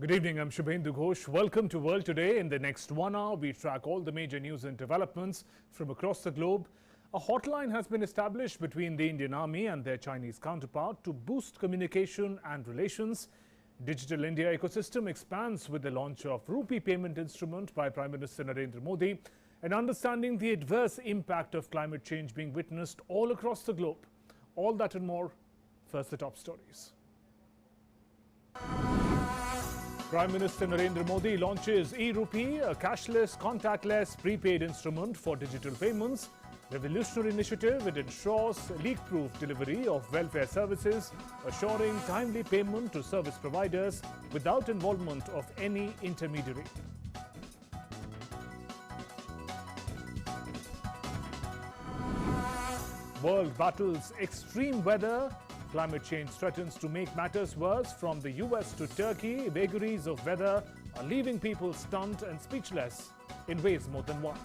Good evening, I'm Shubhendu Ghosh. Welcome to World Today. In the next 1 hour, we track all the major news and developments from across the globe. A hotline has been established between the Indian Army and their Chinese counterpart to boost communication and relations. Digital India ecosystem expands with the launch of e-RUPI payment instrument by Prime Minister Narendra Modi and understanding the adverse impact of climate change being witnessed all across the globe. All that and more. First, the top stories. Prime Minister Narendra Modi launches e-RUPI, a cashless, contactless, prepaid instrument for digital payments. Revolutionary initiative, it ensures leak-proof delivery of welfare services, assuring timely payment to service providers without involvement of any intermediary. World battles extreme weather. Climate change threatens to make matters worse. From the US to Turkey, vagaries of weather are leaving people stunned and speechless in ways more than one.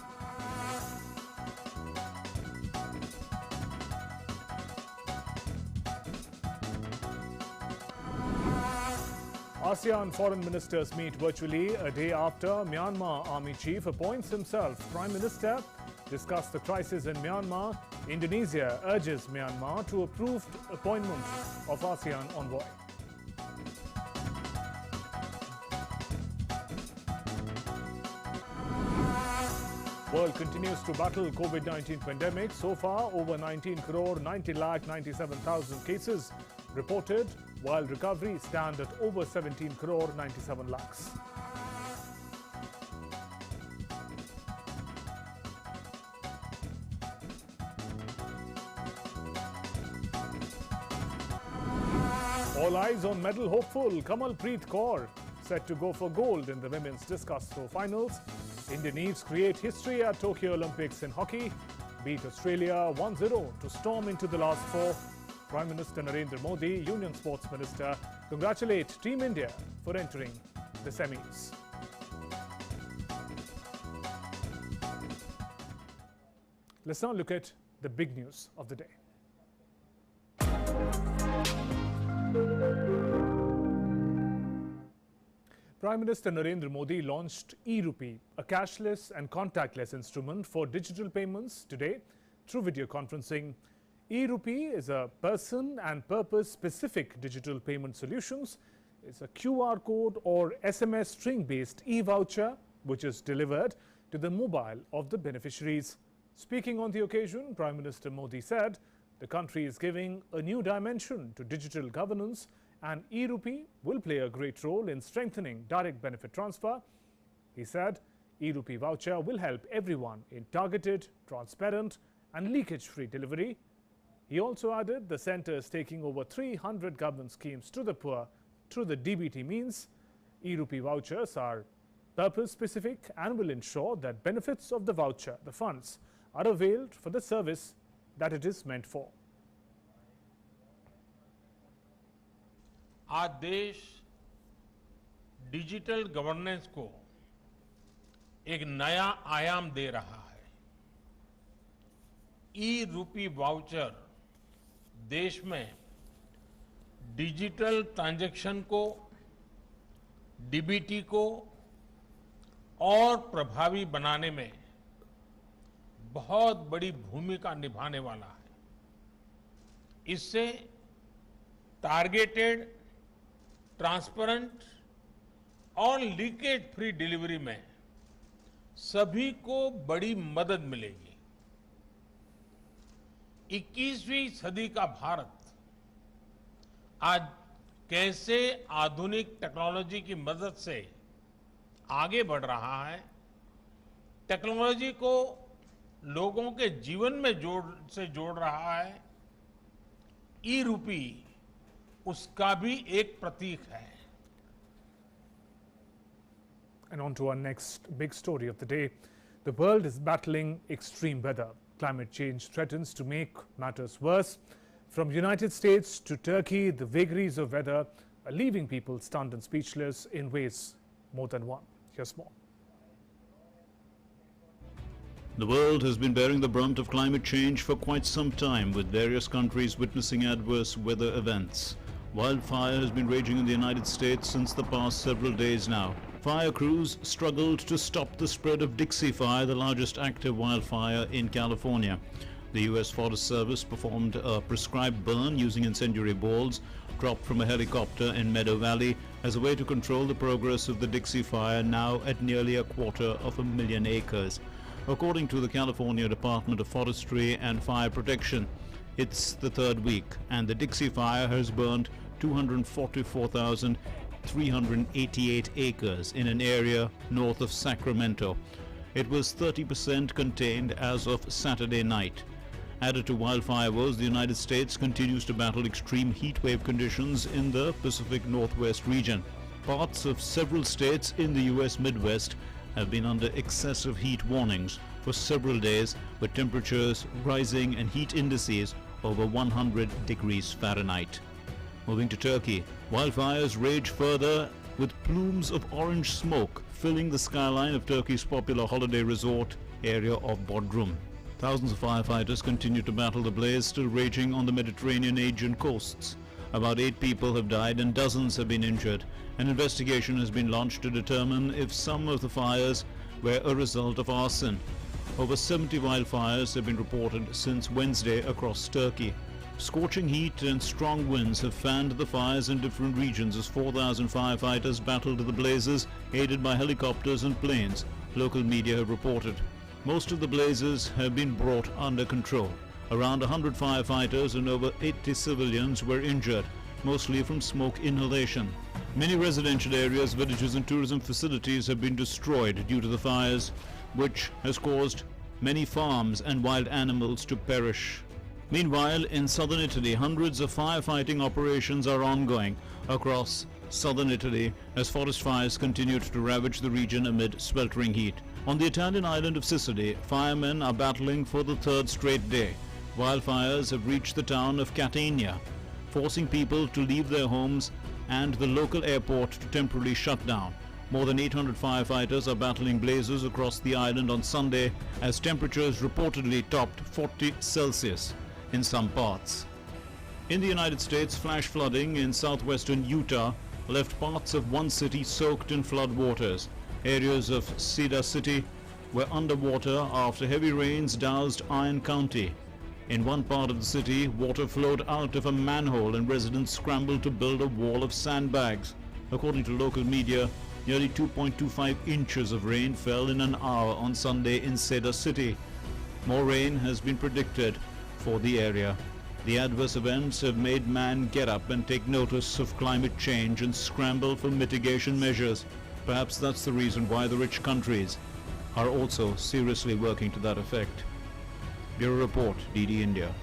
ASEAN foreign ministers meet virtually a day after Myanmar Army Chief appoints himself Prime Minister. Discuss the crisis in Myanmar. Indonesia urges Myanmar to approve appointment of ASEAN envoy. World continues to battle COVID-19 pandemic. So far, over 19 crore 90 lakh 97,000 cases reported, while recovery stand at over 17 crore 97 lakhs. All eyes on medal hopeful Kamalpreet Kaur set to go for gold in the women's discus throw finals. India needs create history at Tokyo Olympics in hockey. Beat Australia 1-0 to storm into the last four. Prime Minister Narendra Modi, Union Sports Minister, congratulate Team India for entering the semis. Let's now look at the big news of the day. Prime Minister Narendra Modi launched e-RUPI, a cashless and contactless instrument for digital payments today through video conferencing. e-RUPI is a person and purpose specific digital payment solutions. It's a QR code or SMS string based e-voucher which is delivered to the mobile of the beneficiaries. Speaking on the occasion, Prime Minister Modi said the country is giving a new dimension to digital governance, and e-RUPI will play a great role in strengthening direct benefit transfer. He said e-RUPI voucher will help everyone in targeted, transparent and leakage-free delivery. He also added the centre is taking over 300 government schemes to the poor through the DBT means. e-RUPI vouchers are purpose-specific and will ensure that benefits of the voucher, the funds, are availed for the service that it is meant for. आज देश digital governance को एक नया आयाम दे रहा है। ई-RUPI voucher देश में डिजिटल ट्रांजैक्शन को, डीबीटी को और प्रभावी बनाने में बहुत बड़ी भूमिका निभाने वाला है। इससे टारगेटेड, ट्रांसपेरेंट और लीकेज फ्री डिलीवरी में सभी को बड़ी मदद मिलेगी। 21वीं सदी का भारत आज कैसे आधुनिक टेक्नोलॉजी की मदद से आगे बढ़ रहा है, टेक्नोलॉजी को लोगों के जीवन में जोड़ रहा है, ई-RUPI उसका भी एक प्रतीक है। And on to our next big story of the day. The world is battling extreme weather. Climate change threatens to make matters worse. From United States to Turkey, the vagaries of weather are leaving people stunned and speechless in ways more than one. Here's more. The world has been bearing the brunt of climate change for quite some time, with various countries witnessing adverse weather events. Wildfire has been raging in the United States since the past several days now. Fire crews struggled to stop the spread of Dixie Fire, the largest active wildfire in California. The U.S. Forest Service performed a prescribed burn using incendiary balls dropped from a helicopter in Meadow Valley as a way to control the progress of the Dixie Fire, now at nearly 250,000 acres. According to the California Department of Forestry and Fire Protection, it's the third week, and the Dixie Fire has burned 244,388 acres in an area north of Sacramento. It was 30% contained as of Saturday night. Added to wildfire woes, the United States continues to battle extreme heat wave conditions in the Pacific Northwest region. Parts of several states in the U.S. Midwest have been under excessive heat warnings for several days, with temperatures rising and heat indices over 100 degrees Fahrenheit. Moving to Turkey, wildfires rage further with plumes of orange smoke filling the skyline of Turkey's popular holiday resort area of Bodrum. Thousands of firefighters continue to battle the blaze still raging on the Mediterranean Aegean coasts. About 8 people have died and dozens have been injured. An investigation has been launched to determine if some of the fires were a result of arson. Over 70 wildfires have been reported since Wednesday across Turkey. Scorching heat and strong winds have fanned the fires in different regions as 4,000 firefighters battled the blazes, aided by helicopters and planes, local media have reported. Most of the blazes have been brought under control. Around 100 firefighters and over 80 civilians were injured, mostly from smoke inhalation. Many residential areas, villages and tourism facilities have been destroyed due to the fires, which has caused many farms and wild animals to perish. Meanwhile, in southern Italy, hundreds of firefighting operations are ongoing across southern Italy as forest fires continued to ravage the region amid sweltering heat. On the Italian island of Sicily, firemen are battling for the third straight day. Wildfires have reached the town of Catania, forcing people to leave their homes and the local airport to temporarily shut down. More than 800 firefighters are battling blazes across the island on Sunday as temperatures reportedly topped 40 Celsius in some parts. In the United States, flash flooding in southwestern Utah left parts of one city soaked in flood waters. Areas of Cedar City were underwater after heavy rains doused Iron County. In one part of the city, water flowed out of a manhole and residents scrambled to build a wall of sandbags. According to local media, nearly 2.25 inches of rain fell in an hour on Sunday in Cedar City. More rain has been predicted for the area. The adverse events have made man get up and take notice of climate change and scramble for mitigation measures. Perhaps that's the reason why the rich countries are also seriously working to that effect. Bureau Report, DD India.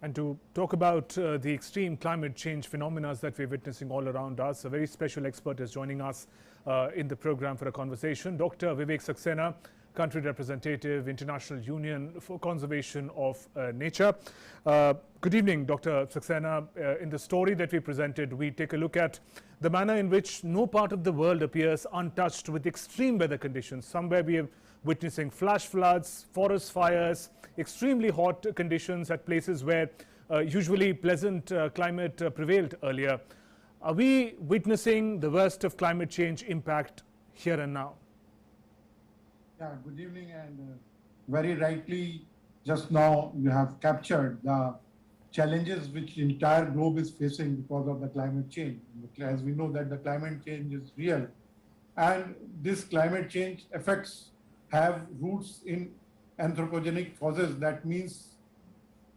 And to talk about the extreme climate change phenomena that we're witnessing all around us, a very special expert is joining us in the program for a conversation. Dr. Vivek Saxena, Country Representative, International Union for Conservation of Nature. Good evening, Dr. Saxena. In the story that we presented, we take a look at the manner in which no part of the world appears untouched with extreme weather conditions. Somewhere we are witnessing flash floods, forest fires, extremely hot conditions at places where usually pleasant climate prevailed earlier. Are we witnessing the worst of climate change impact here and now? Yeah, good evening, and very rightly just now you have captured the challenges which the entire globe is facing because of the climate change. As we know that the climate change is real, and this climate change effects have roots in anthropogenic causes. That means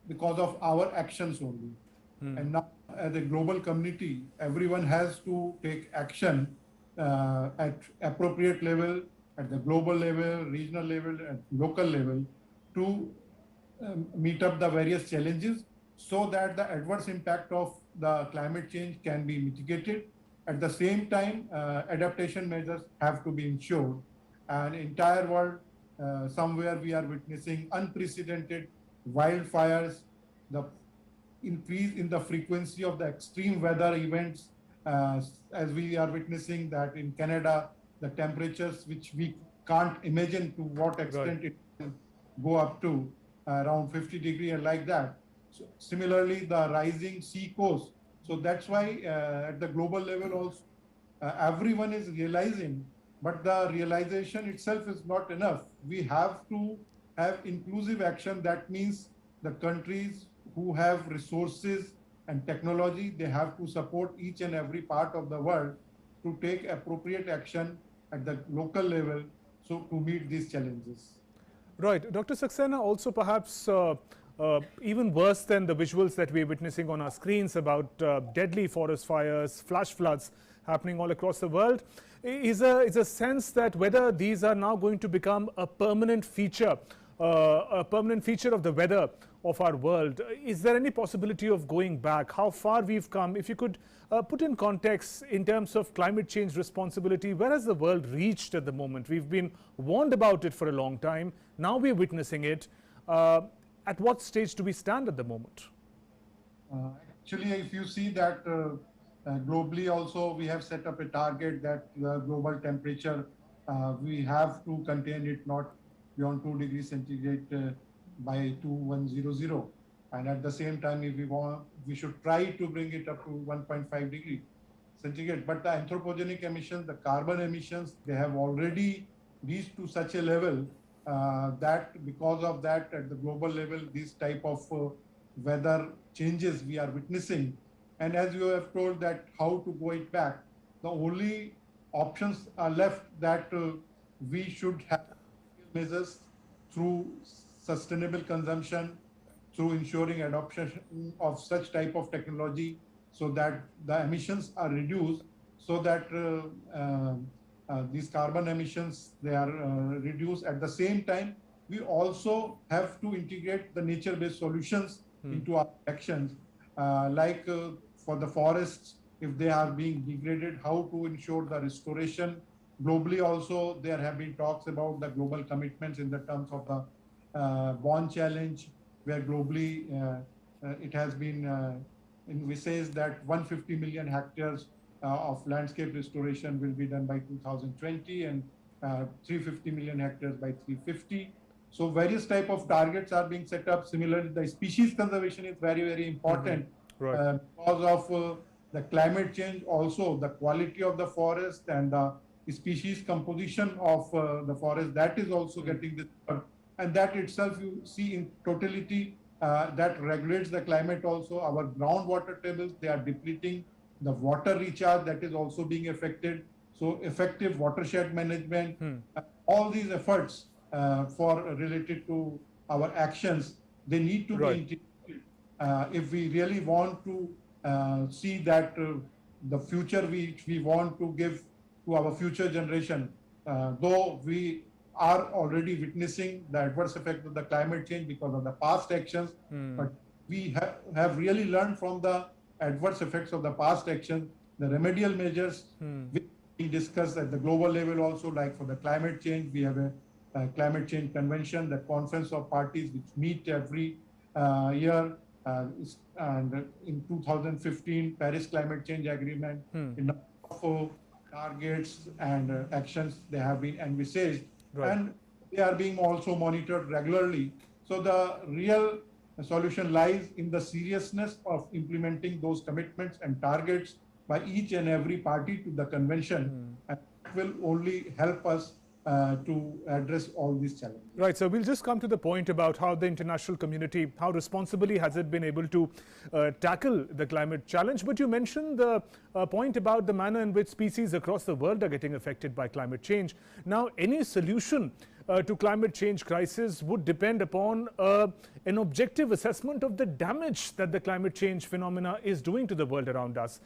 because of our actions only. And now as a global community, everyone has to take action at appropriate level, at the global level, regional level, and local level to meet up the various challenges so that the adverse impact of the climate change can be mitigated. At the same time, adaptation measures have to be ensured. And entire world, somewhere we are witnessing unprecedented wildfires, the increase in the frequency of the extreme weather events, as we are witnessing that in Canada, the temperatures which we can't imagine to what extent it can go up to around 50 degrees and like that. So similarly, the rising sea coast. So that's why at the global level also, everyone is realizing, but the realization itself is not enough. We have to have inclusive action. That means the countries who have resources and technology, they have to support each and every part of the world to take appropriate action at the local level so to meet these challenges. Right. Dr. Saxena, also perhaps even worse than the visuals that we're witnessing on our screens about deadly forest fires, flash floods happening all across the world, is a sense that whether these are now going to become a permanent feature of the weather of our world. Is there any possibility of going back? How far we've come? If you could put in context in terms of climate change responsibility, where has the world reached at the moment? We've been warned about it for a long time. Now we're witnessing it. At what stage do we stand at the moment? Actually, if you see that globally also we have set up a target that the global temperature, we have to contain it not beyond 2 degrees centigrade by 2100. And at the same time, if we want, we should try to bring it up to 1.5 degree centigrade. But the anthropogenic emissions, the carbon emissions, they have already reached to such a level that because of that at the global level, these type of weather changes we are witnessing. And as you have told that how to go it back, the only options are left that we should have measures through sustainable consumption, through ensuring adoption of such type of technology so that the emissions are reduced, so that these carbon emissions, they are reduced. At the same time, we also have to integrate the nature-based solutions into our actions, like for the forests, if they are being degraded, how to ensure the restoration. Globally also, there have been talks about the global commitments in the terms of the Bonn Challenge, where globally it has been envisaged that 150 million hectares of landscape restoration will be done by 2020 and 350 million hectares by 350. So various type of targets are being set up. Similarly, the species conservation is very, very important because of the climate change. Also, the quality of the forest and the species composition of the forest, that is also getting disturbed. And that itself, you see in totality, that regulates the climate also. Our groundwater tables, they are depleting. The water recharge, that is also being affected. So effective watershed management, all these efforts for related to our actions, they need to be integrated if we really want to see that the future which we want to give to our future generation, though we are already witnessing the adverse effect of the climate change because of the past actions, but we have really learned from the adverse effects of the past action, the remedial measures which we discussed at the global level also, like for the climate change, we have a climate change convention, the conference of parties which meet every year, and in 2015 Paris climate change agreement, in of targets and actions they have been envisaged, and they are being also monitored regularly. So the real solution lies in the seriousness of implementing those commitments and targets by each and every party to the convention, and that will only help us to address all these challenges. Right, so we'll just come to the point about how the international community, how responsibly has it been able to tackle the climate challenge. But you mentioned the point about the manner in which species across the world are getting affected by climate change. Now, any solution to climate change crisis would depend upon an objective assessment of the damage that the climate change phenomena is doing to the world around us.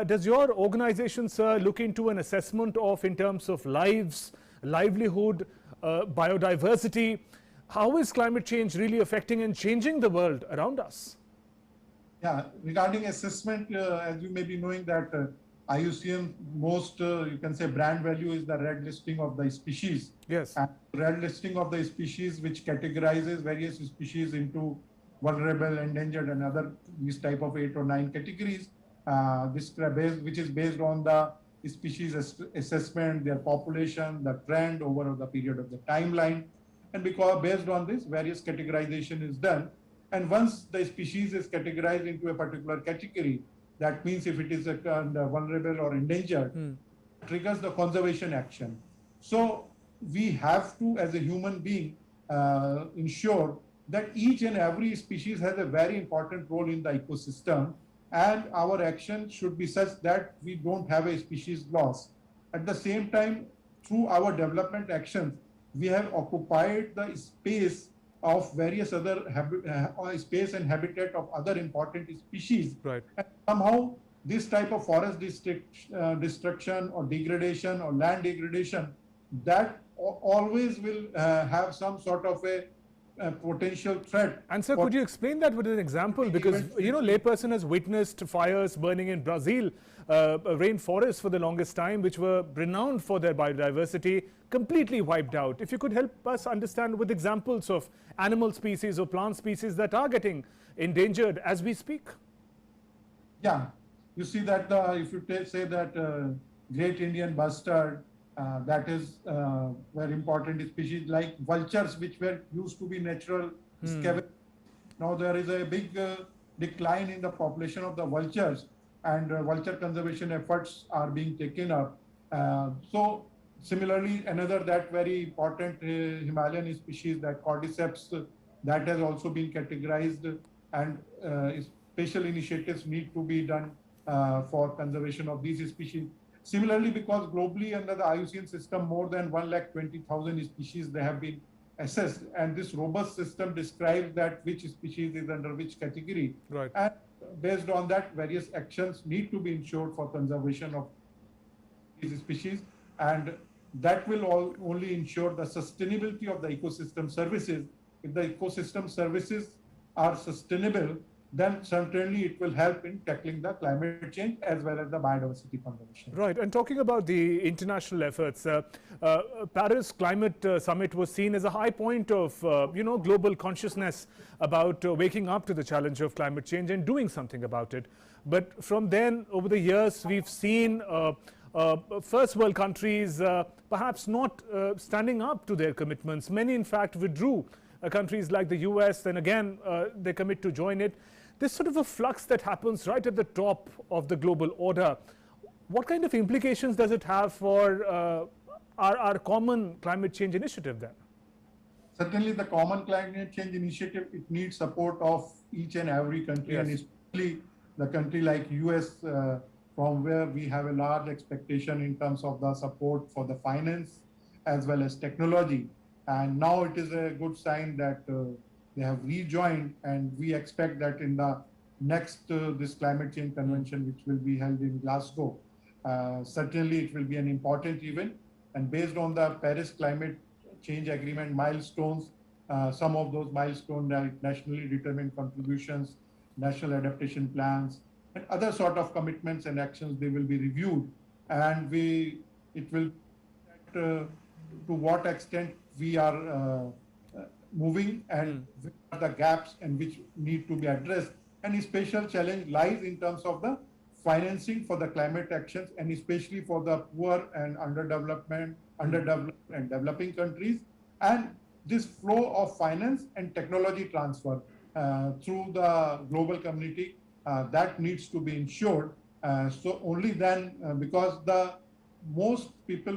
Does your organization, sir, look into an assessment of, in terms of lives, livelihood, biodiversity? How is climate change really affecting and changing the world around us? Yeah, regarding assessment, as you may be knowing that IUCN most, you can say, brand value is the red listing of the species. Yes. And red listing of the species, which categorizes various species into vulnerable, endangered, and other these type of 8 or 9 categories. Which is based on the species assessment, their population, the trend over the period of the timeline. And because based on this, various categorization is done. And once the species is categorized into a particular category, that means if it is vulnerable or endangered, triggers the conservation action. So we have to, as a human being, ensure that each and every species has a very important role in the ecosystem, and our action should be such that we don't have a species loss. At the same time, through our development actions, we have occupied the space of various other space and habitat of other important species. Right. And somehow this type of forest destruction or degradation or land degradation, that always will have some sort of a potential threat. And sir, could you explain that with an example? Because, you know, layperson has witnessed fires burning in Brazil, rainforests for the longest time, which were renowned for their biodiversity, completely wiped out. If you could help us understand with examples of animal species or plant species that are getting endangered as we speak. Yeah, you see that if you say that great Indian bustard, that is very important species, like vultures, which were used to be natural scavengers. Now there is a big decline in the population of the vultures, and vulture conservation efforts are being taken up. So similarly, another that very important Himalayan species, that cordyceps, that has also been categorized, and special initiatives need to be done for conservation of these species. Similarly, because globally under the IUCN system, more than 120,000 species they have been assessed, and this robust system describes that which species is under which category. Right. And based on that, various actions need to be ensured for conservation of these species, and that will only ensure the sustainability of the ecosystem services. If the ecosystem services are sustainable, then certainly it will help in tackling the climate change as well as the biodiversity conservation. Right, and talking about the international efforts, Paris Climate Summit was seen as a high point of, global consciousness about waking up to the challenge of climate change and doing something about it. But from then, over the years, we've seen first world countries perhaps not standing up to their commitments. Many, in fact, withdrew. Countries like the US, then again, they commit to join it. This sort of a flux that happens right at the top of the global order, what kind of implications does it have for our common climate change initiative then? Certainly the common climate change initiative, it needs support of each and every country, yes. And especially the country like US, from where we have a large expectation in terms of the support for the finance as well as technology. And now it is a good sign that they have rejoined, and we expect that in the next this climate change convention, which will be held in Glasgow, certainly it will be an important event. And based on the Paris Climate Change Agreement milestones, some of those milestones are nationally determined contributions, national adaptation plans, and other sort of commitments and actions, they will be reviewed. And it will to what extent we are moving and what are the gaps and which need to be addressed. And a special challenge lies in terms of the financing for the climate actions, and especially for the poor and underdeveloped and developing countries. And this flow of finance and technology transfer through the global community, that needs to be ensured. So only then, because the most people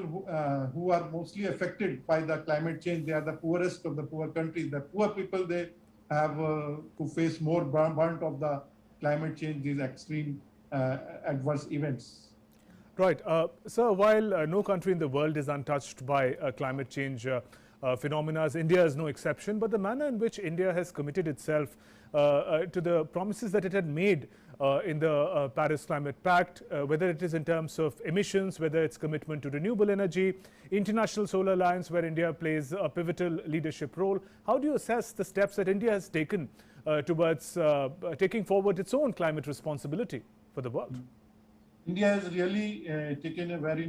who are mostly affected by the climate change, they are the poorest of the poor countries. The poor people, they have to face more burnt of the climate change, these extreme adverse events. Right. Sir, while no country in the world is untouched by climate change phenomena, India is no exception, but the manner in which India has committed itself to the promises that it had made in the Paris Climate Pact, whether it is in terms of emissions, whether it's commitment to renewable energy, International Solar Alliance, where India plays a pivotal leadership role. How do you assess the steps that India has taken towards taking forward its own climate responsibility for the world? India has really taken a very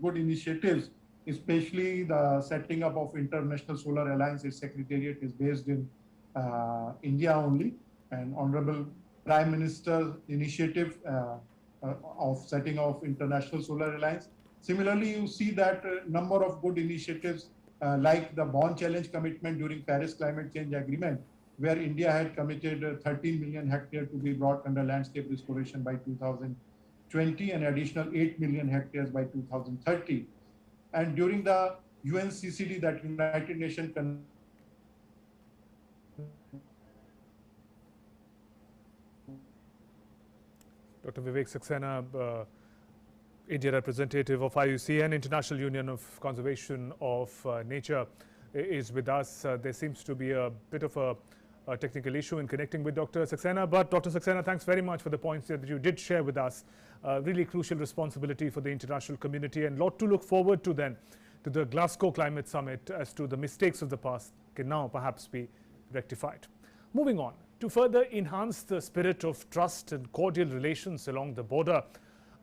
good initiatives, especially the setting up of International Solar Alliance. Its secretariat is based in India only, and Honorable Prime Minister's initiative of setting of International Solar Alliance. Similarly, you see that number of good initiatives like the Bond Challenge commitment during Paris Climate Change Agreement, where India had committed 13 million hectares to be brought under landscape restoration by 2020 and additional 8 million hectares by 2030. And during the UNCCD, that United Nations Dr. Vivek Saxena, India representative of IUCN, International Union of Conservation of Nature, is with us. There seems to be a bit of a technical issue in connecting with Dr. Saxena, but Dr. Saxena, thanks very much for the points that you did share with us. Really crucial responsibility for the international community, and a lot to look forward to then, to the Glasgow Climate Summit, as to the mistakes of the past can now perhaps be rectified. Moving on, to further enhance the spirit of trust and cordial relations along the border,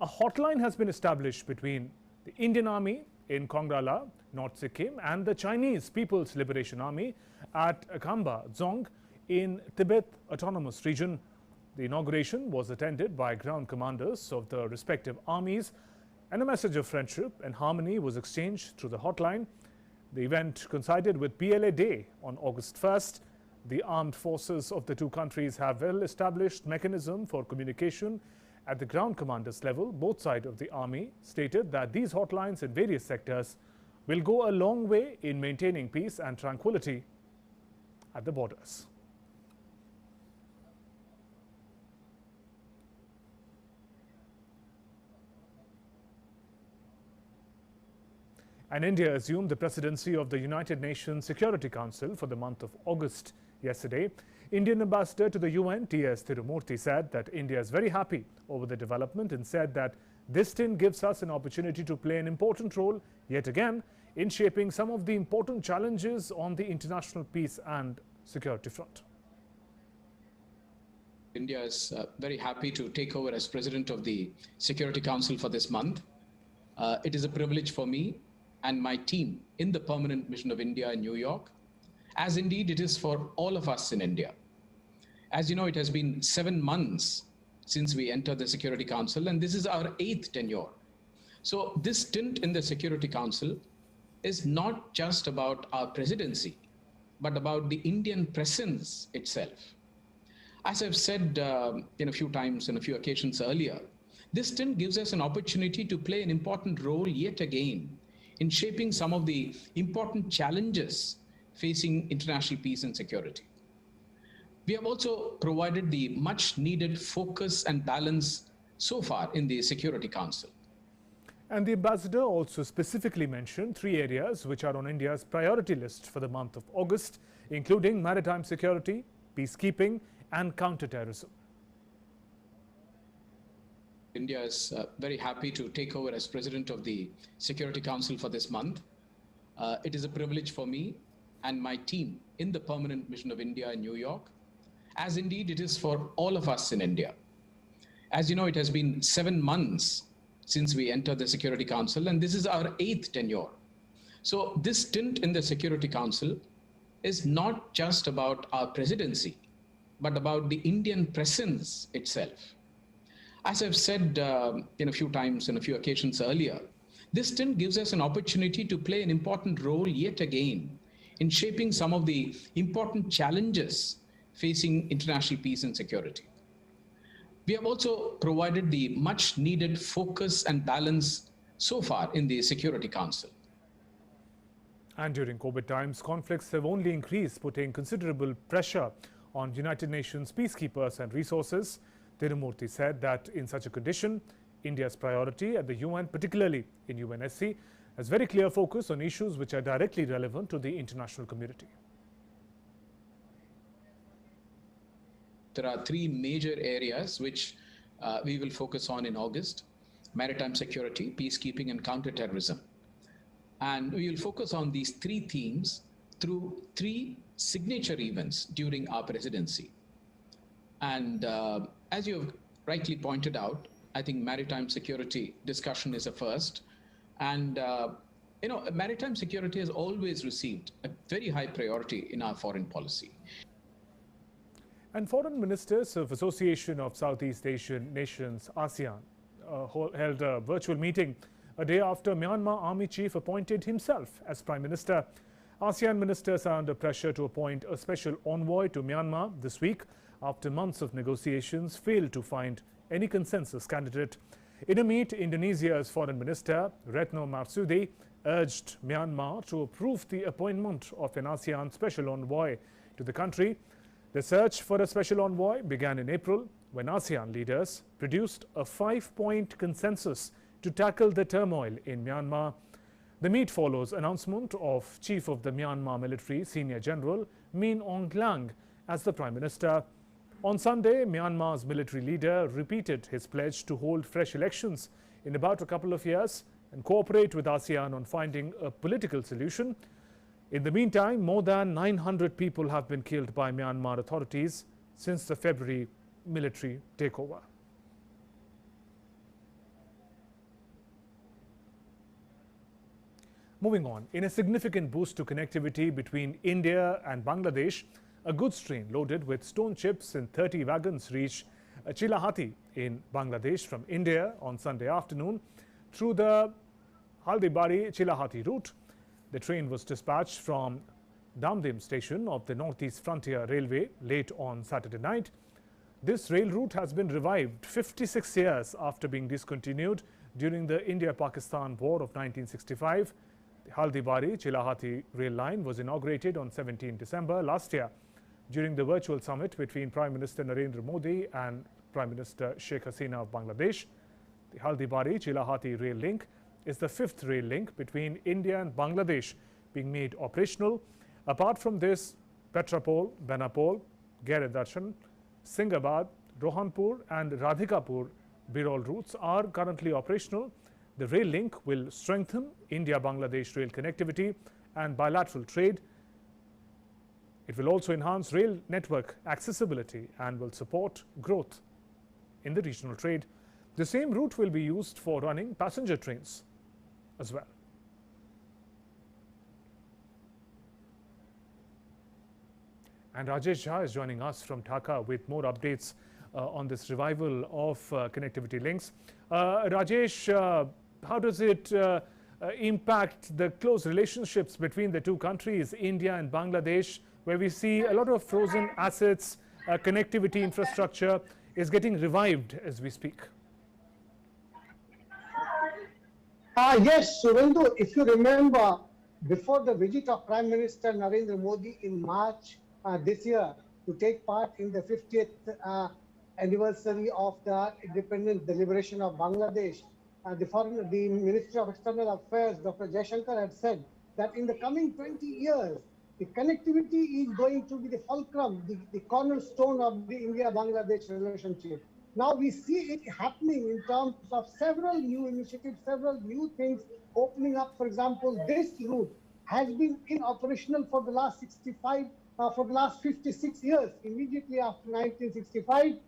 a hotline has been established between the Indian Army in Kongrala, North Sikkim, and the Chinese People's Liberation Army at Khamba Dzong in Tibet Autonomous Region. The inauguration was attended by ground commanders of the respective armies, and a message of friendship and harmony was exchanged through the hotline. The event coincided with PLA Day on August 1st. The armed forces of the two countries have well-established mechanism for communication at the ground commanders level. Both sides of the army stated that these hotlines in various sectors will go a long way in maintaining peace and tranquility at the borders. And India assumed the presidency of the United Nations Security Council for the month of August yesterday. Indian ambassador to the UN, T.S. Tirumurti, said that India is very happy over the development and said that this stint gives us an opportunity to play an important role yet again in shaping some of the important challenges on the international peace and security front. India is very happy to take over as president of the Security Council for this month. It is a privilege for me and my team in the permanent mission of India in New York, as indeed it is for all of us in India. As you know, it has been 7 months since we entered the Security Council, and this is our 8th tenure. So this stint in the Security Council is not just about our presidency, but about the Indian presence itself. As I've said a few times and a few occasions earlier, this stint gives us an opportunity to play an important role yet again in shaping some of the important challenges facing international peace and security. We have also provided the much needed focus and balance so far in the Security Council. And the ambassador also specifically mentioned 3 areas which are on India's priority list for the month of August, including maritime security, peacekeeping, and counterterrorism. India is very happy to take over as president of the Security Council for this month. It is a privilege for me and my team in the permanent mission of India in New York, as indeed it is for all of us in India. As you know, it has been 7 months since we entered the Security Council, and this is our 8th tenure. So this stint in the Security Council is not just about our presidency, but about the Indian presence itself. As I've said a few times and a few occasions earlier, this stint gives us an opportunity to play an important role yet again in shaping some of the important challenges facing international peace and security. We have also provided the much needed focus and balance so far in the Security Council. And during COVID times, conflicts have only increased, putting considerable pressure on United Nations peacekeepers and resources. Tirumurti said that in such a condition, India's priority at the UN, particularly in UNSC, has very clear focus on issues which are directly relevant to the international community. There are 3 major areas which we will focus on in August: maritime security, peacekeeping, and counterterrorism. And we will focus on these 3 themes through 3 signature events during our presidency. And as you have rightly pointed out, I think maritime security discussion is a first. And maritime security has always received a very high priority in our foreign policy. And foreign ministers of Association of Southeast Asian Nations, ASEAN, held a virtual meeting a day after Myanmar Army Chief appointed himself as Prime Minister. ASEAN ministers are under pressure to appoint a special envoy to Myanmar this week after months of negotiations failed to find any consensus candidate. In a meet, Indonesia's Foreign Minister Retno Marsudi urged Myanmar to approve the appointment of an ASEAN special envoy to the country. The search for a special envoy began in April when ASEAN leaders produced a 5-point consensus to tackle the turmoil in Myanmar. The meet follows announcement of Chief of the Myanmar Military Senior General Min Aung Hlaing as the Prime Minister. On Sunday, Myanmar's military leader repeated his pledge to hold fresh elections in about a couple of years and cooperate with ASEAN on finding a political solution. In the meantime, more than 900 people have been killed by Myanmar authorities since the February military takeover. Moving on, in a significant boost to connectivity between India and Bangladesh, a goods train loaded with stone chips in 30 wagons reached Chilahati in Bangladesh from India on Sunday afternoon through the Haldibari-Chilahati route. The train was dispatched from Damdim station of the Northeast Frontier Railway late on Saturday night. This rail route has been revived 56 years after being discontinued during the India-Pakistan War of 1965. The Haldibari-Chilahati rail line was inaugurated on 17 December last year during the virtual summit between Prime Minister Narendra Modi and Prime Minister Sheikh Hasina of Bangladesh. The Haldibari-Chilahati rail link is the 5th rail link between India and Bangladesh being made operational. Apart from this, Petrapol, Benapol, Gairadarshan, Singhabad, Rohanpur and Radhikapur Birol routes are currently operational. The rail link will strengthen India-Bangladesh rail connectivity and bilateral trade. It will also enhance rail network accessibility and will support growth in the regional trade. The same route will be used for running passenger trains as well. And Rajesh Jha is joining us from Dhaka with more updates on this revival of connectivity links. Rajesh, how does it impact the close relationships between the two countries, India and Bangladesh, where we see a lot of frozen assets, connectivity infrastructure is getting revived as we speak? Yes, Surendu, if you remember, before the visit of Prime Minister Narendra Modi in March this year to take part in the 50th anniversary of the independence liberation of Bangladesh, the Ministry of External Affairs, Dr. Jaishankar, had said that in the coming 20 years, the connectivity is going to be the fulcrum, the cornerstone of the India-Bangladesh relationship. Now we see it happening in terms of several new initiatives, several new things opening up. For example, this route has been in operational for the last 56 years. Immediately after 1965,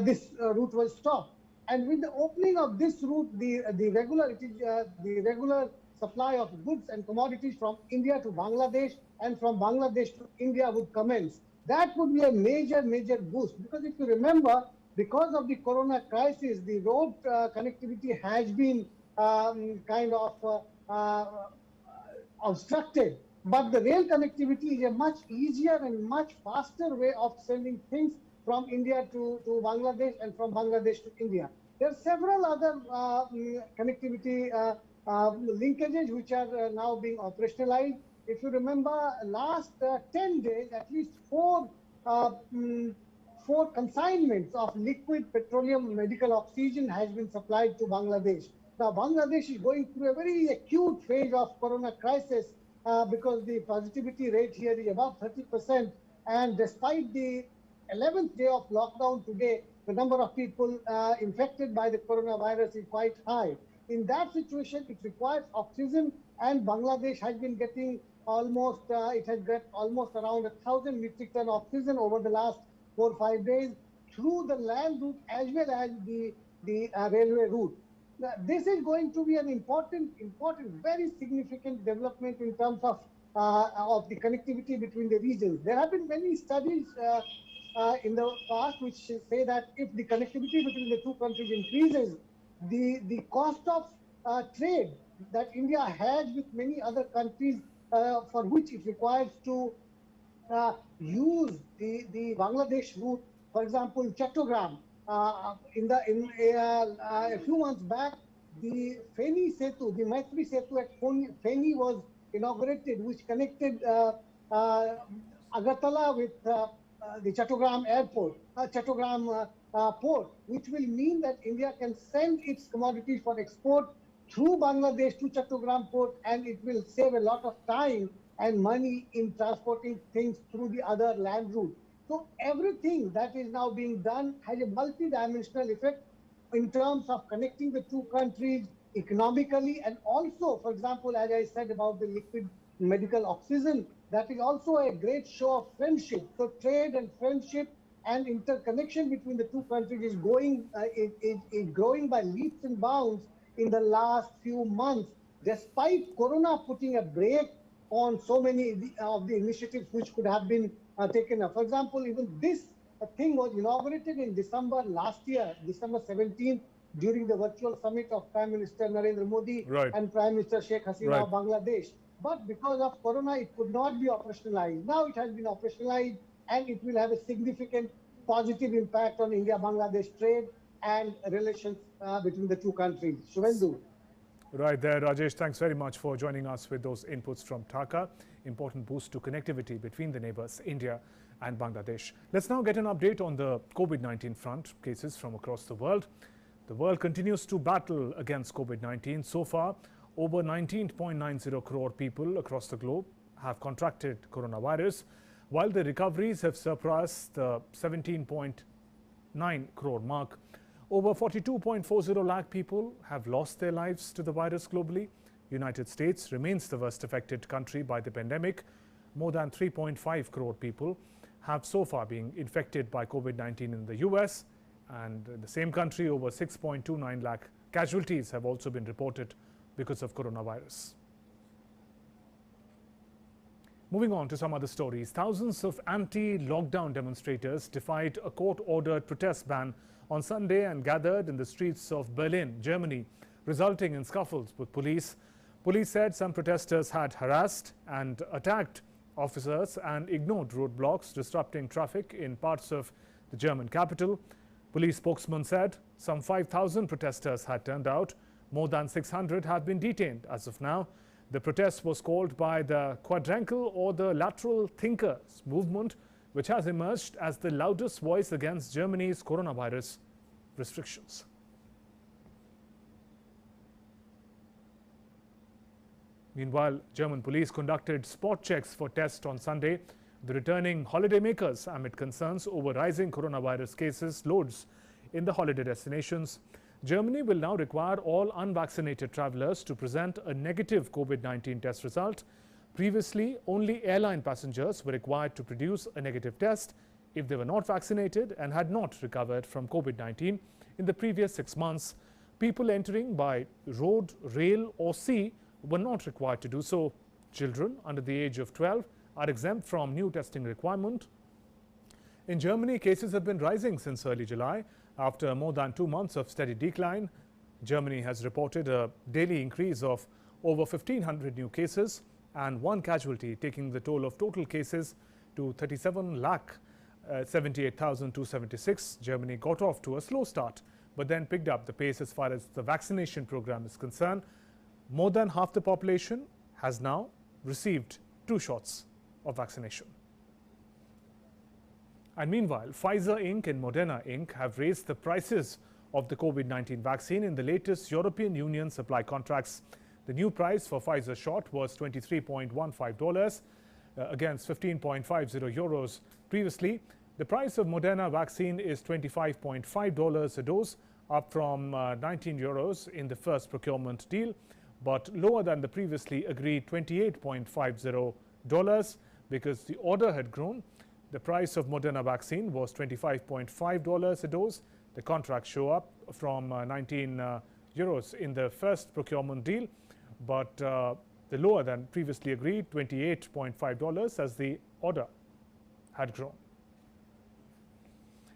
this route was stopped. And with the opening of this route, the regular supply of goods and commodities from India to Bangladesh and from Bangladesh to India would commence. That would be a major boost, because if you remember, because of the corona crisis, the road connectivity has been kind of obstructed. But the rail connectivity is a much easier and much faster way of sending things from India to Bangladesh and from Bangladesh to India. There are several other connectivity linkages which are now being operationalized. If you remember, last 10 days, at least four consignments of liquid petroleum medical oxygen has been supplied to Bangladesh. Now, Bangladesh is going through a very acute phase of corona crisis because the positivity rate here is above 30%. And despite the 11th day of lockdown today, the number of people infected by the coronavirus is quite high. In that situation, it requires oxygen, and Bangladesh has been getting almost, it has got almost around 1,000 metric ton oxygen over the last 4 or 5 days through the land route as well as the railway route. Now, this is going to be an important, very significant development in terms of the connectivity between the regions. There have been many studies in the past which say that if the connectivity between the two countries increases, the cost of trade that India has with many other countries for which it requires to use the Bangladesh route. For example, Chattogram. A few months back, the Feni Setu, the Maitri Setu at Feni was inaugurated, which connected Agartala with the Chattogram airport, Chattogram port, which will mean that India can send its commodities for export through Bangladesh to Chattogram port, and it will save a lot of time and money in transporting things through the other land route. So everything that is now being done has a multi-dimensional effect in terms of connecting the two countries economically, and also, for example, as I said about the liquid medical oxygen, that is also a great show of friendship. So trade and friendship and interconnection between the two countries is growing by leaps and bounds in the last few months, despite Corona putting a brake on so many of the initiatives which could have been taken up. For example, even this thing was inaugurated in December last year, December 17th, during the virtual summit of Prime Minister Narendra Modi and Prime Minister Sheikh Hasina of Bangladesh. But because of Corona, it could not be operationalized. Now it has been operationalized, and it will have a significant positive impact on India-Bangladesh trade and relations between the two countries. Shubhendu. Right there, Rajesh. Thanks very much for joining us with those inputs from Dhaka. Important boost to connectivity between the neighbors, India and Bangladesh. Let's now get an update on the COVID-19 front, cases from across the world. The world continues to battle against COVID-19. So far, over 19.90 crore people across the globe have contracted coronavirus, while the recoveries have surpassed the 17.9 crore mark. Over 42.40 lakh people have lost their lives to the virus globally. United States remains the worst affected country by the pandemic. More than 3.5 crore people have so far been infected by COVID-19 in the US. And in the same country, over 6.29 lakh casualties have also been reported because of coronavirus. Moving on to some other stories. Thousands of anti-lockdown demonstrators defied a court-ordered protest ban on Sunday and gathered in the streets of Berlin, Germany, resulting in scuffles with police. Police said some protesters had harassed and attacked officers and ignored roadblocks, disrupting traffic in parts of the German capital. Police spokesman said some 5,000 protesters had turned out. More than 600 have been detained as of now. The protest was called by the Quadrangle or the Lateral Thinkers movement, which has emerged as the loudest voice against Germany's coronavirus restrictions. Meanwhile, German police conducted spot checks for tests on Sunday. The returning holidaymakers amid concerns over rising coronavirus cases loads in the holiday destinations. Germany will now require all unvaccinated travelers to present a negative COVID-19 test result. Previously, only airline passengers were required to produce a negative test if they were not vaccinated and had not recovered from COVID-19 in the previous 6 months. People entering by road, rail or sea were not required to do so. Children under the age of 12 are exempt from new testing requirement. In Germany, cases have been rising since early July. After more than 2 months of steady decline, Germany has reported a daily increase of over 1,500 new cases and 1 casualty, taking the toll of total cases to 37,78,276. Germany got off to a slow start, but then picked up the pace as far as the vaccination program is concerned. More than half the population has now received 2 shots of vaccination. And meanwhile, Pfizer Inc. and Moderna Inc. have raised the prices of the COVID-19 vaccine in the latest European Union supply contracts. The new price for Pfizer shot was $23.15 against 15.50 euros previously. The price of Moderna vaccine is $25.5 a dose, up from 19 euros in the first procurement deal, but lower than the previously agreed $28.50 because the order had grown. The price of Moderna vaccine was $25.5 a dose. The contract show up from 19 euros in the first procurement deal, but the lower than previously agreed $28.5 as the order had grown.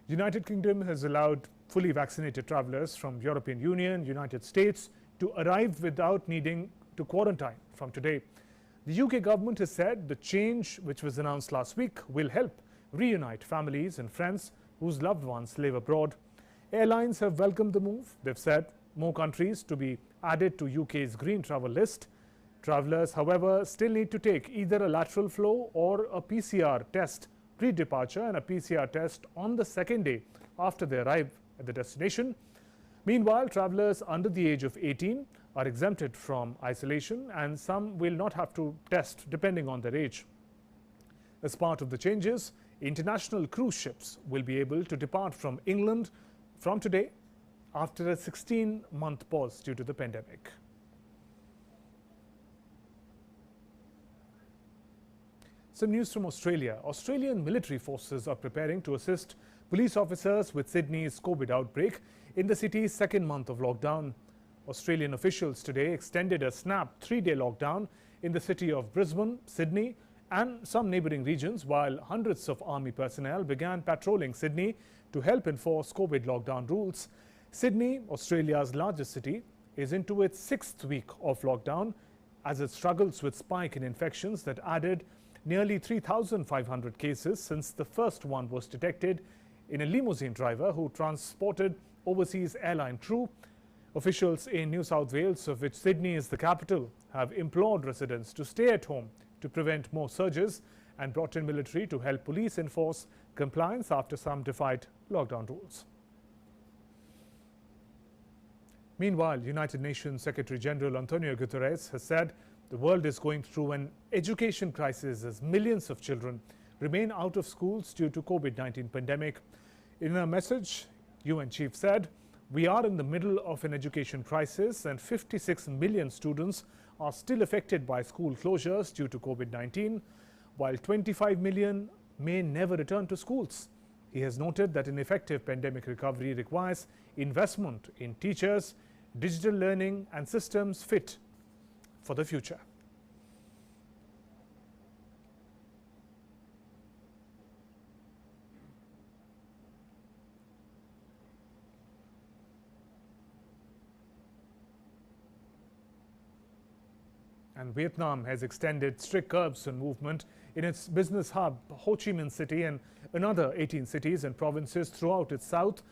United Kingdom has allowed fully vaccinated travelers from European Union, United States to arrive without needing to quarantine from today. The UK government has said the change, which was announced last week, will help reunite families and friends whose loved ones live abroad. Airlines have welcomed the move. They've said more countries to be added to UK's green travel list. Travellers, however, still need to take either a lateral flow or a PCR test pre-departure and a PCR test on the second day after they arrive at the destination. Meanwhile, travellers under the age of 18 are exempted from isolation, and some will not have to test depending on their age. As part of the changes, international cruise ships will be able to depart from England from today after a 16-month pause due to the pandemic. Some news from Australia. Australian military forces are preparing to assist police officers with Sydney's COVID outbreak in the city's second month of lockdown. Australian officials today extended a snap 3-day lockdown in the city of Brisbane, Sydney and some neighbouring regions, while hundreds of army personnel began patrolling Sydney to help enforce COVID lockdown rules. Sydney, Australia's largest city, is into its 6th week of lockdown as it struggles with spike in infections that added nearly 3,500 cases since the first one was detected in a limousine driver who transported overseas airline crew. Officials in New South Wales, of which Sydney is the capital, have implored residents to stay at home to prevent more surges and brought in military to help police enforce compliance after some defied lockdown rules. Meanwhile, United Nations Secretary General Antonio Guterres has said the world is going through an education crisis as millions of children remain out of schools due to COVID-19 pandemic. In a message, UN chief said, "We are in the middle of an education crisis and 56 million students are still affected by school closures due to COVID-19, while 25 million may never return to schools." He has noted that an effective pandemic recovery requires investment in teachers, digital learning and systems fit for the future. And Vietnam has extended strict curbs on movement in its business hub, Ho Chi Minh City, and another 18 cities and provinces throughout its south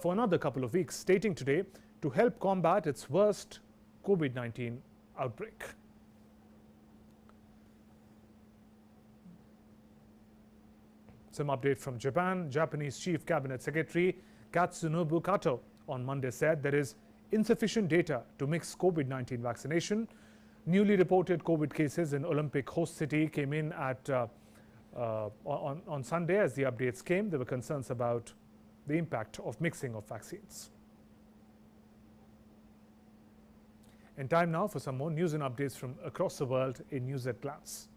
for another couple of weeks, stating today to help combat its worst COVID-19 outbreak. Some update from Japan. Japanese Chief Cabinet Secretary Katsunobu Kato on Monday said there is insufficient data to mix COVID-19 vaccination. Newly reported COVID cases in Olympic host city came in at on Sunday. As the updates came, there were concerns about the impact of mixing of vaccines. And time now for some more news and updates from across the world in News at Glance.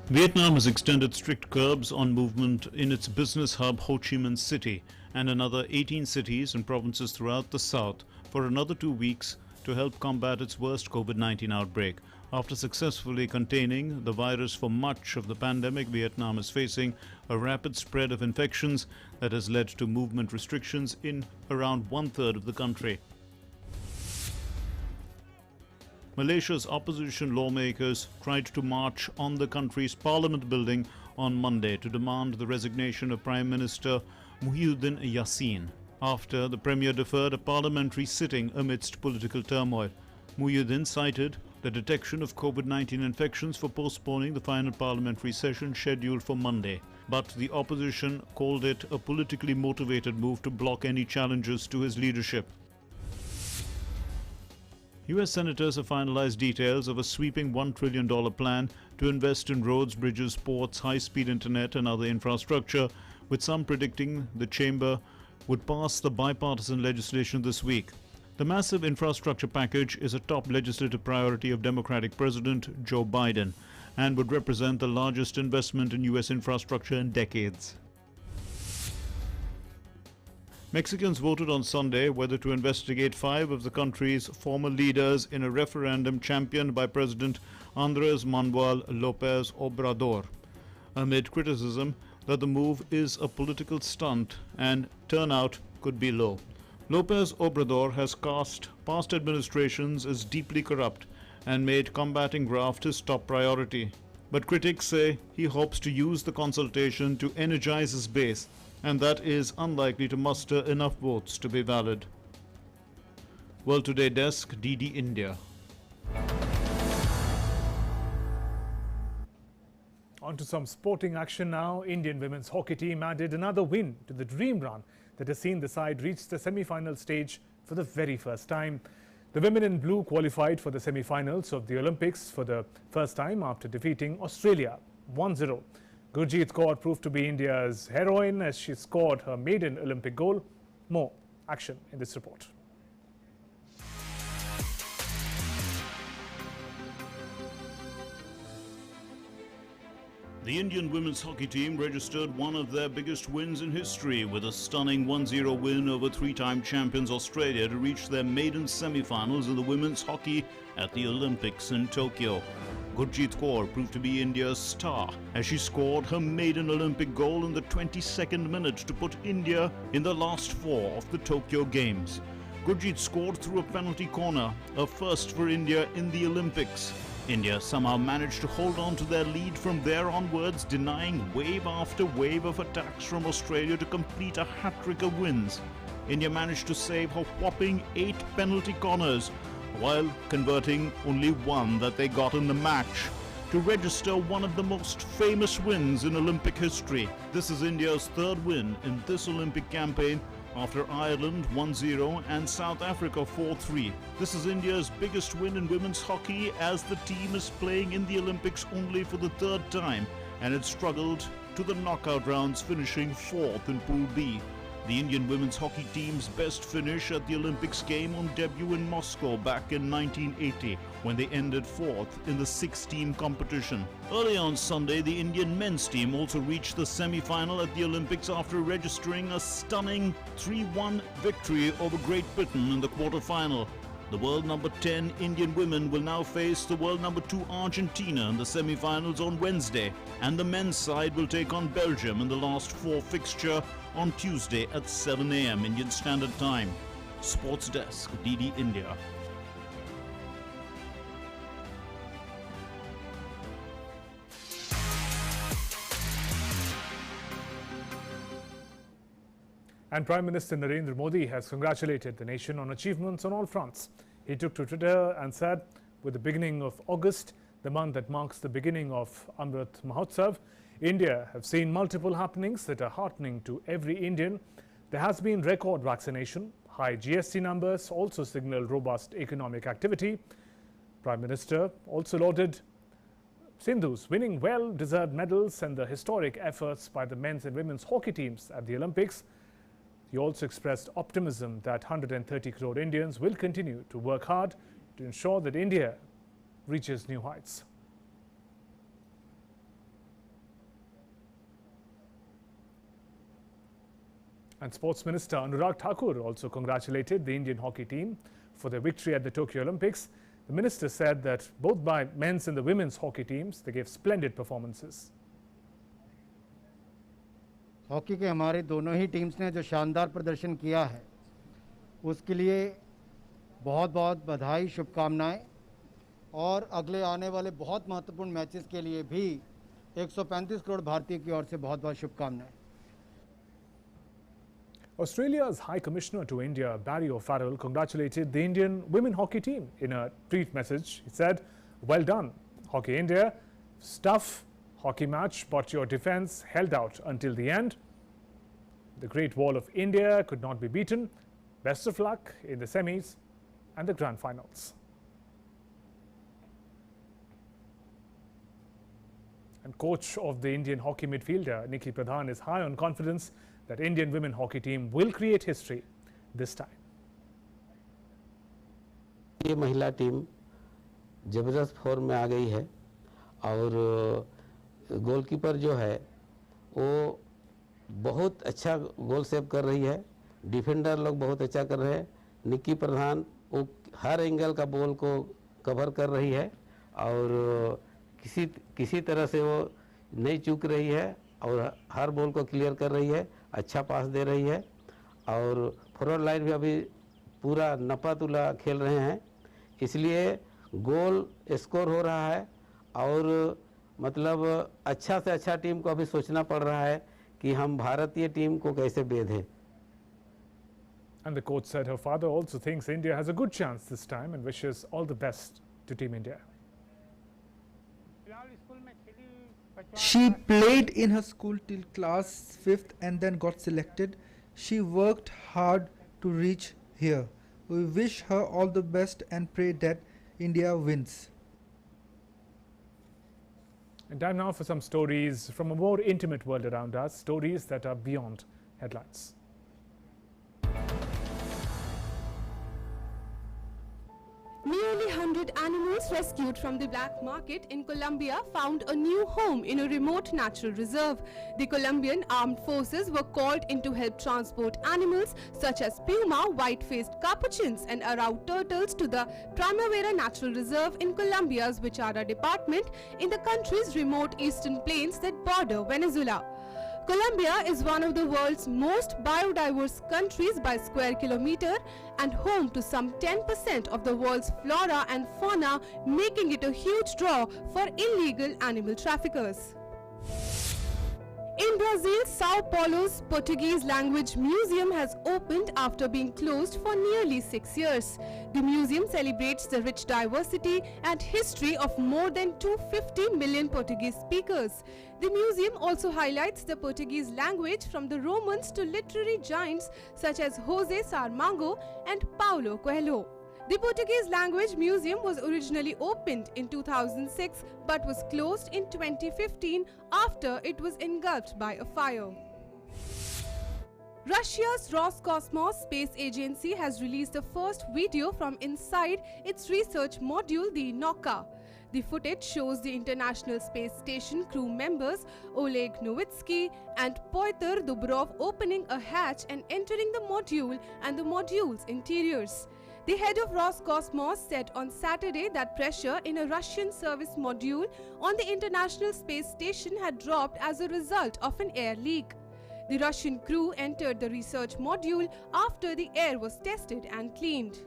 Vietnam has extended strict curbs on movement in its business hub Ho Chi Minh City and another 18 cities and provinces throughout the south for another 2 weeks to help combat its worst COVID-19 outbreak. After successfully containing the virus for much of the pandemic, Vietnam is facing a rapid spread of infections that has led to movement restrictions in around 1/3 of the country. Malaysia's opposition lawmakers tried to march on the country's parliament building on Monday to demand the resignation of Prime Minister Muhyiddin Yassin after the Premier deferred a parliamentary sitting amidst political turmoil. Muhyiddin cited the detection of COVID-19 infections for postponing the final parliamentary session scheduled for Monday, but the opposition called it a politically motivated move to block any challenges to his leadership. US senators have finalized details of a sweeping $1 trillion plan to invest in roads, bridges, ports, high-speed internet and other infrastructure, with some predicting the chamber would pass the bipartisan legislation this week. The massive infrastructure package is a top legislative priority of Democratic President Joe Biden and would represent the largest investment in US infrastructure in decades. Mexicans voted on Sunday whether to investigate 5 of the country's former leaders in a referendum championed by President Andrés Manuel López Obrador, amid criticism that the move is a political stunt and turnout could be low. Lopez Obrador has cast past administrations as deeply corrupt and made combating graft his top priority. But critics say he hopes to use the consultation to energize his base, and that is unlikely to muster enough votes to be valid. World Today Desk, DD India. On to some sporting action now. Indian women's hockey team added another win to the dream run that has seen the side reach the semi-final stage for the very first time. The women in blue qualified for the semi-finals of the Olympics for the first time after defeating Australia 1-0. Gurjeet Kaur proved to be India's heroine as she scored her maiden Olympic goal. More action in this report. The Indian women's hockey team registered one of their biggest wins in history with a stunning 1-0 win over three-time champions Australia to reach their maiden semi-finals in the women's hockey at the Olympics in Tokyo. Gurjeet Kaur proved to be India's star as she scored her maiden Olympic goal in the 22nd minute to put India in the last four of the Tokyo Games. Gurjeet scored through a penalty corner, a first for India in the Olympics. India somehow managed to hold on to their lead from there onwards, denying wave after wave of attacks from Australia to complete a hat-trick of wins. India managed to save a whopping 8 penalty corners, while converting only one that they got in the match, to register one of the most famous wins in Olympic history. This is India's third win in this Olympic campaign, after Ireland 1-0 and South Africa 4-3. This is India's biggest win in women's hockey, as the team is playing in the Olympics only for the third time, and it struggled to the knockout rounds, finishing fourth in Pool B. The Indian women's hockey team's best finish at the Olympics came on debut in Moscow back in 1980, when they ended fourth in the 6-team competition. Early on Sunday, the Indian men's team also reached the semi-final at the Olympics after registering a stunning 3-1 victory over Great Britain in the quarter-final. The world number 10 Indian women will now face the world number 2 Argentina in the semi-finals on Wednesday, and the men's side will take on Belgium in the last 4 fixture on Tuesday at 7 a.m. Indian Standard Time. Sports Desk, DD India. And Prime Minister Narendra Modi has congratulated the nation on achievements on all fronts. He took to Twitter and said, with the beginning of August, the month that marks the beginning of Amrit Mahotsav, India have seen multiple happenings that are heartening to every Indian. There has been record vaccination. High GST numbers also signal robust economic activity. Prime Minister also lauded Sindhu's winning well-deserved medals and the historic efforts by the men's and women's hockey teams at the Olympics. He also expressed optimism that 130 crore Indians will continue to work hard to ensure that India reaches new heights. And Sports Minister Anurag Thakur also congratulated the Indian hockey team for their victory at the Tokyo Olympics. The minister said that both by men's and the women's hockey teams, they gave splendid performances. Hockey के हमारे दोनों ही teams ने जो शानदार प्रदर्शन किया है उसके लिए बहुत बहुत बधाई, शुभकामनाएं, और अगले आने वाले बहुत महत्वपूर्ण मैचेस के लिए भी 135 करोड़ भारतीय की ओर से बहुत बहुत शुभकामनाएं। Australia's High Commissioner to India, Barry O'Farrell, congratulated the Indian women hockey team in a tweet message. He said, "Well done, Hockey India. Tough hockey match, but your defense held out until the end. The Great Wall of India could not be beaten. Best of luck in the semis and the grand finals." And coach of the Indian hockey midfielder, Nikki Pradhan, is high on confidence that Indian women hockey team will create history this time. ये महिला team जबरदस्त form में आ गई है और goalkeeper जो है वो बहुत अच्छा गोल सेव कर रही है, डिफेंडर लोग बहुत अच्छा कर रहे हैं। निक्की प्रधान वो हर एंगल का बॉल को कवर कर रही है और किसी तरह से वो नहीं चूक रही है और हर बॉल को क्लियर कर रही है, अच्छा पास दे रही है और फॉरवर्ड लाइन भी अभी पूरा नपा-तुला खेल रहे हैं, इसलिए गोल स्कोर हो रहा है और मतलब अच्छा से अच्छा टीम को अभी सोचना पड़ रहा है कि हम भारतीय टीम को कैसे बेधें. And the coach said her father also thinks India has a good chance this time and wishes all the best to Team India. She played in her school till class 5th and then got selected. She worked hard to reach here. We wish her all the best and pray that India wins. And time now for some stories from a more intimate world around us, stories that are beyond headlines. Nearly 100 animals rescued from the black market in Colombia found a new home in a remote natural reserve. The Colombian armed forces were called in to help transport animals such as puma, white-faced capuchins and Arau turtles to the Primavera Natural Reserve in Colombia's Vichara department in the country's remote eastern plains that border Venezuela. Colombia is one of the world's most biodiverse countries by square kilometer and home to some 10% of the world's flora and fauna, making it a huge draw for illegal animal traffickers. In Brazil, Sao Paulo's Portuguese Language Museum has opened after being closed for nearly 6 years. The museum celebrates the rich diversity and history of more than 250 million Portuguese speakers. The museum also highlights the Portuguese language from the Romans to literary giants such as José Saramago and Paulo Coelho. The Portuguese Language Museum was originally opened in 2006 but was closed in 2015 after it was engulfed by a fire. Russia's Roscosmos space agency has released the first video from inside its research module, the Nauka. The footage shows the International Space Station crew members Oleg Novitsky and Pyotr Dubrov opening a hatch and entering the module and the module's interiors. The head of Roscosmos said on Saturday that pressure in a Russian service module on the International Space Station had dropped as a result of an air leak. The Russian crew entered the research module after the air was tested and cleaned.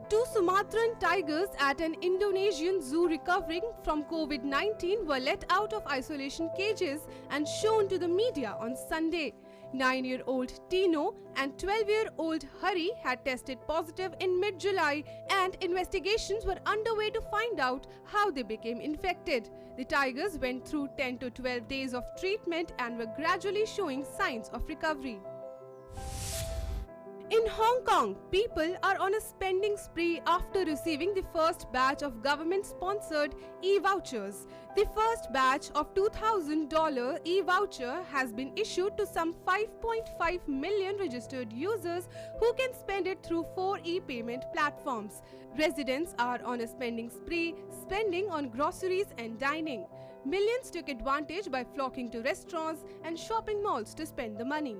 2 Sumatran tigers at an Indonesian zoo recovering from COVID-19 were let out of isolation cages and shown to the media on Sunday. 9-year-old Tino and 12-year-old Hari had tested positive in mid-July and investigations were underway to find out how they became infected. The tigers went through 10 to 12 days of treatment and were gradually showing signs of recovery. In Hong Kong, people are on a spending spree after receiving the first batch of government-sponsored e-vouchers. The first batch of $2,000 e-voucher has been issued to some 5.5 million registered users who can spend it through 4 e-payment platforms. Residents are on a spending spree, spending on groceries and dining. Millions took advantage by flocking to restaurants and shopping malls to spend the money.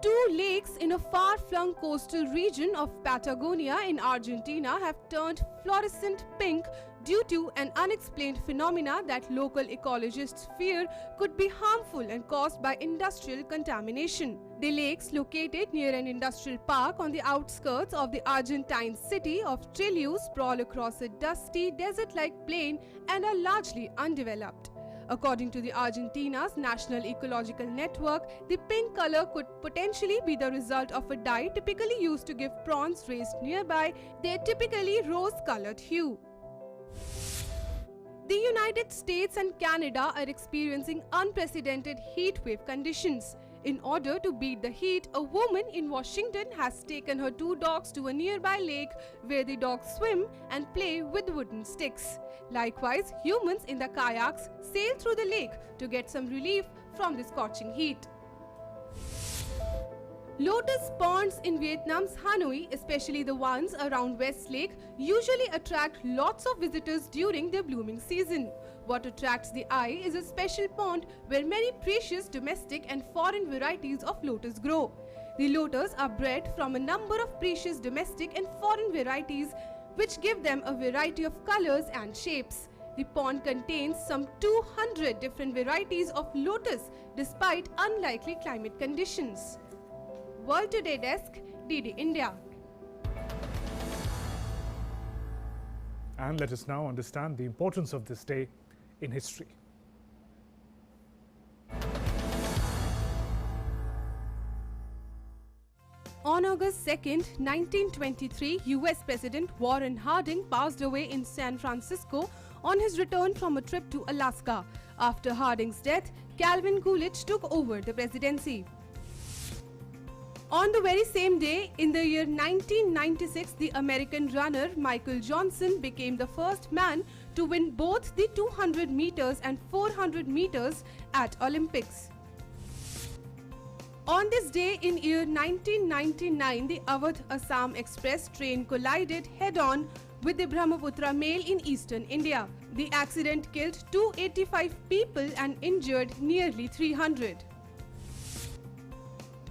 2 lakes in a far-flung coastal region of Patagonia in Argentina have turned fluorescent pink due to an unexplained phenomena that local ecologists fear could be harmful and caused by industrial contamination. The lakes, located near an industrial park on the outskirts of the Argentine city of Trilliu, sprawl across a dusty, desert-like plain and are largely undeveloped. According to the Argentina's National Ecological Network, the pink color could potentially be the result of a dye typically used to give prawns raised nearby their typically rose-colored hue. The United States and Canada are experiencing unprecedented heat wave conditions. In order to beat the heat, a woman in Washington has taken her 2 dogs to a nearby lake where the dogs swim and play with wooden sticks. Likewise, humans in the kayaks sail through the lake to get some relief from the scorching heat. Lotus ponds in Vietnam's Hanoi, especially the ones around West Lake, usually attract lots of visitors during their blooming season. What attracts the eye is a special pond where many precious domestic and foreign varieties of lotus grow. The lotus are bred from a number of precious domestic and foreign varieties which give them a variety of colors and shapes. The pond contains some 200 different varieties of lotus despite unlikely climate conditions. World Today Desk, DD India. And let us now understand the importance of this day in history. On August 2, 1923, US President Warren Harding passed away in San Francisco on his return from a trip to Alaska. After Harding's death, Calvin Coolidge took over the presidency. On the very same day, in the year 1996, the American runner Michael Johnson became the first man to win both the 200 meters and 400 meters at Olympics. On this day in year 1999, the Awadh-Assam Express train collided head-on with the Brahmaputra mail in eastern India. The accident killed 285 people and injured nearly 300.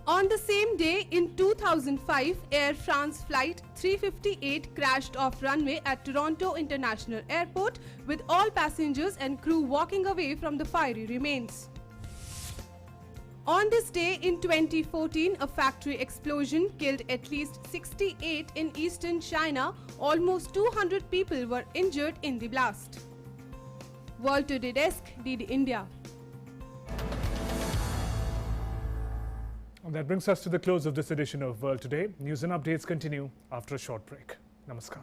On the same day in 2005, Air France Flight 358 crashed off runway at Toronto International Airport with all passengers and crew walking away from the fiery remains. On this day in 2014, a factory explosion killed at least 68 in eastern China. Almost 200 people were injured in the blast. World Today Desk, DD India. And that brings us to the close of this edition of World Today. News and updates continue after a short break. Namaskar.